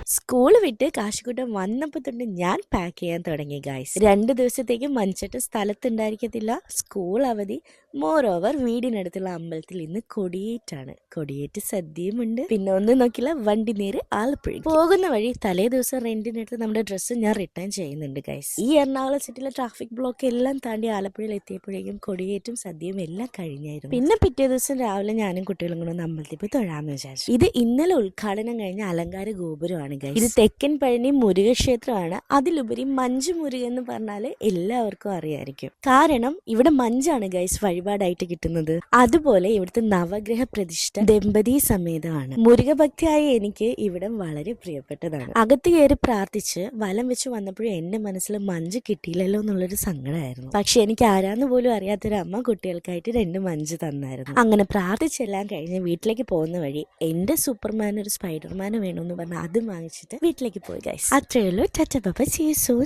School വിട്ട് കാശിക്കൂട്ടം വന്നപ്പോൾ തൊട്ട് ഞാൻ പാക്ക് ചെയ്യാൻ തുടങ്ങി ഗൈസ്. 2 ദിവസത്തേക്ക് മഞ്ചട്ട് സ്ഥലത്തുണ്ടായിരിക്കത്തില്ല, സ്കൂൾ അവധി. മോറോവർ വീടിനടുത്തുള്ള അമ്പലത്തിൽ ഇന്ന് കൊടിയേറ്റാണ്. കൊടിയേറ്റ് സദ്യയുമുണ്ട്. പിന്നെ ഒന്നും നോക്കില്ല, വണ്ടി നേരെ ആലപ്പുഴ. പോകുന്ന വഴി തലേ ദിവസം റെന്റിനെടുത്ത് നമ്മുടെ ഡ്രസ്സ് ഞാൻ റിട്ടേൺ ചെയ്യുന്നുണ്ട് ഗൈസ്. ഈ എറണാകുളം സിറ്റിയിലെ ട്രാഫിക് ബ്ലോക്ക് എല്ലാം താണ്ടി ആലപ്പുഴയിൽ എത്തിയപ്പോഴേക്കും കൊടിയേറ്റും സദ്യയും എല്ലാം കഴിഞ്ഞായിരുന്നു. പിന്നെ പിറ്റേ ദിവസം രാവിലെ ഞാനും കുട്ടികളും കൂടെ ഒന്ന് അമ്പലത്തിൽ പോയി തൊഴാന്ന് വിചാരിച്ചു. ഇത് ഇന്നലെ ഉദ്ഘാടനം കഴിഞ്ഞ അലങ്കാര ഗോപുരമാണ്. ഇത് തെക്കൻ പഴനി മുരുക ക്ഷേത്രമാണ്. അതിലുപരി മഞ്ച് മുരുക എന്ന് പറഞ്ഞാല് എല്ലാവർക്കും അറിയായിരിക്കും. കാരണം ഇവിടെ മഞ്ചാണ് ഗൈസ് വഴിപാടായിട്ട് കിട്ടുന്നത്. അതുപോലെ ഇവിടുത്തെ നവഗ്രഹ പ്രതിഷ്ഠ ദമ്പതി സമേതമാണ്. മുരുക ഭക്തിയായ എനിക്ക് ഇവിടം വളരെ പ്രിയപ്പെട്ടതാണ്. അകത്ത് കയറി പ്രാർത്ഥിച്ച് വലം വെച്ച് വന്നപ്പോഴും എന്റെ മനസ്സിൽ മഞ്ച് കിട്ടിയില്ലല്ലോ എന്നുള്ളൊരു സങ്കടമായിരുന്നു. പക്ഷെ എനിക്ക് ആരാന്ന് പോലും അറിയാത്തൊരു അമ്മ കുട്ടികൾക്കായിട്ട് 2 മഞ്ച് തന്നായിരുന്നു. അങ്ങനെ പ്രാർത്ഥിച്ചെല്ലാം കഴിഞ്ഞ് വീട്ടിലേക്ക് പോകുന്ന വഴി എന്റെ സൂപ്പർമാൻ ഒരു സ്പൈഡർമാന് വേണമെന്ന് പറഞ്ഞ് അത് വാങ്ങിച്ചിട്ട് വീട്ടിലേക്ക് പോയി ഗൈസ്. അത്രയേ ഉള്ളൂ. Tata bye bye, see you soon.